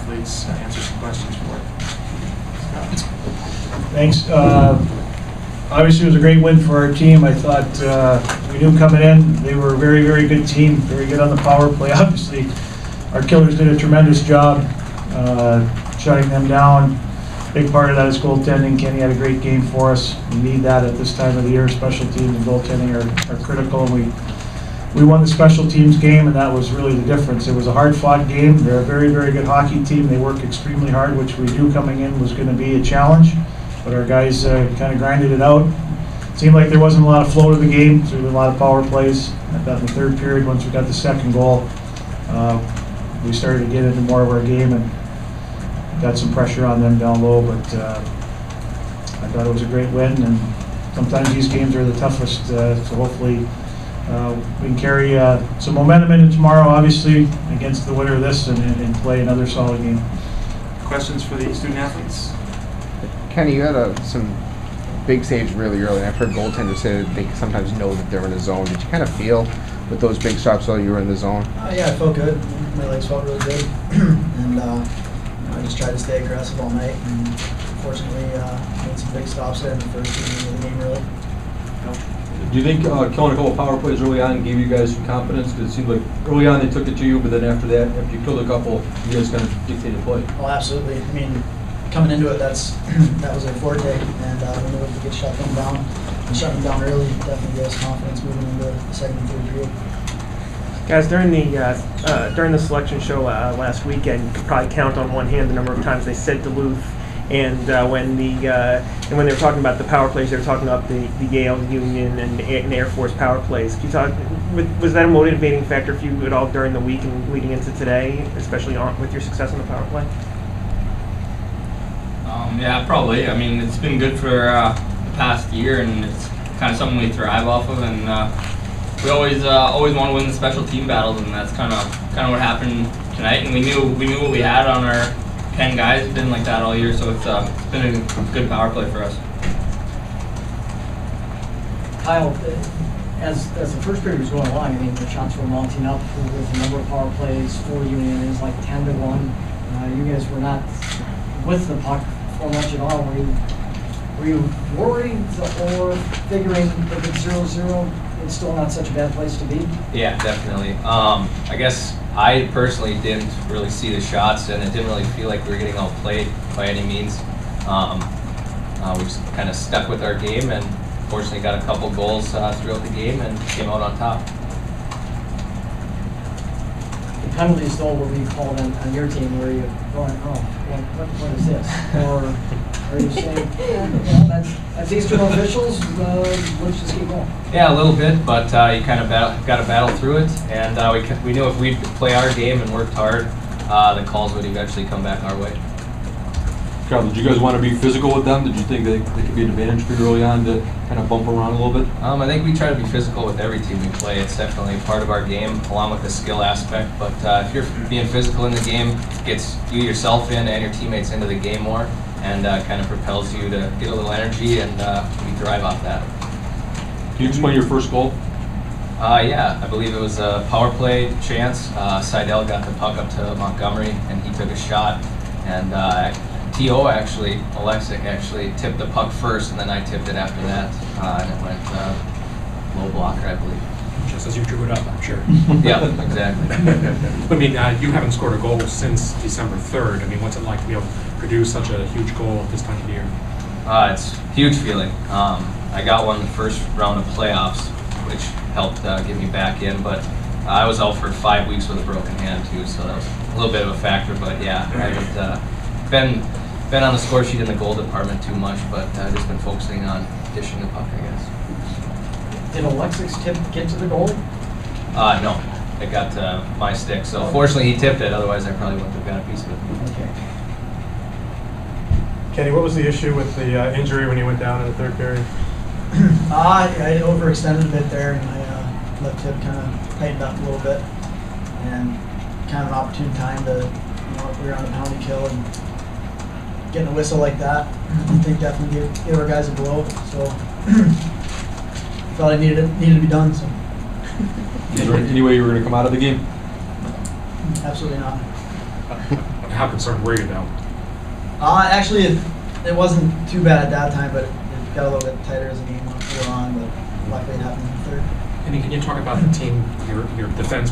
athletes answer some questions for it. Thanks. Obviously, it was a great win for our team. I thought we knew coming in they were a very, very good team, very good on the power play. Obviously, our killers did a tremendous job shutting them down. Big part of that is goaltending. Kenny had a great game for us. We need that at this time of the year. Special teams and goaltending are critical. And we won the special teams game, and that was really the difference. It was a hard-fought game. They're a very, very good hockey team. They work extremely hard, which we knew coming in was going to be a challenge. But our guys kind of grinded it out. It seemed like there wasn't a lot of flow to the game, so there were a lot of power plays. I thought in the third period, once we got the second goal, we started to get into more of our game and got some pressure on them down low. But I thought it was a great win, and sometimes these games are the toughest, so hopefully we can carry some momentum into tomorrow, obviously, against the winner of this and play another solid game. Questions for the student athletes? Kenny, you had some big saves really early, and I've heard goaltenders say that they sometimes know that they're in a zone. Did you kind of feel with those big stops while you were in the zone? Yeah, I felt good. My legs felt really good, and I just tried to stay aggressive all night. And fortunately, made some big stops there in the first inning of the game, really. Do you think killing a couple power plays early on gave you guys some confidence? Because it seemed like early on they took it to you, but then after that, after you killed a couple, you guys kind of dictated play. Oh, absolutely. I mean, coming into it, that was our forte, and we knew if we could shut them down and shut them down early, definitely gave us confidence moving into the second and third period. Guys, during the selection show last weekend, you could probably count on one hand the number of times they said Duluth, and when they were talking about the power plays, they were talking about the Yale, Union, and Air Force power plays. Can you talk? Was that a motivating factor for you at all during the week and leading into today, especially with your success on the power play? Yeah, probably. I mean, it's been good for the past year, and it's kind of something we thrive off of. And we always want to win the special team battles, and that's kind of what happened tonight. And we knew what we had on our 10 guys. It's been like that all year, so it's been a good power play for us. Kyle, as the first period was going along, I mean, the shots were mounting up with the number of power plays for Union. It was like 10-1. You guys were not with the puck for much at all. Were you worried or figuring if it's 0-0, it's still not such a bad place to be? Yeah, definitely. I guess I personally didn't really see the shots, and it didn't really feel like we were getting outplayed by any means. We just kind of stuck with our game, and fortunately got a couple goals throughout the game and came out on top. The penalties, though, will be called on your team where you're going, oh, what is this? Or are you saying, well, that's external officials, let's just keep going? Yeah, a little bit, but you kind of got to battle through it, and we knew if we'd play our game and worked hard, the calls would eventually come back our way. Kyle, did you guys want to be physical with them? Did you think they could be an advantage for you early on to kind of bump around a little bit? I think we try to be physical with every team we play. It's definitely part of our game, along with the skill aspect. But if you're being physical in the game, it gets you yourself in and your teammates into the game more, and kind of propels you to get a little energy, and we thrive off that. Can you explain your first goal? Yeah, I believe it was a power play chance. Seidel got the puck up to Montgomery, and he took a shot, and Alexic actually tipped the puck first, and then I tipped it after that, and it went low blocker, I believe. Just as you drew it up, I'm sure. Yeah, exactly. I mean, you haven't scored a goal since December 3rd. I mean, what's it like to be able to produce such a huge goal at this time of the year? It's a huge feeling. I got one the first round of playoffs, which helped get me back in, but I was out for 5 weeks with a broken hand too, so that was a little bit of a factor. But yeah, I haven't been on the score sheet in the goal department too much, but I've just been focusing on dishing the puck, I guess. Did Alexic's tip get to the goal? No, it got to my stick. So fortunately he tipped it, otherwise I probably wouldn't have got a piece of it. Okay. Kenny, what was the issue with the injury when you went down in the third period? I overextended a bit there, and my left hip kind of tightened up a little bit, and kind of an opportune time to, if we were on a penalty kill and getting a whistle like that, I think definitely give our guys a blow. So felt it needed to be done. So. Is there any way you were going to come out of the game? Absolutely not. How concerned were you though? Actually, it wasn't too bad at that time, but it got a little bit tighter as the game went on, but luckily it happened in the third. And can you talk about the team, your defense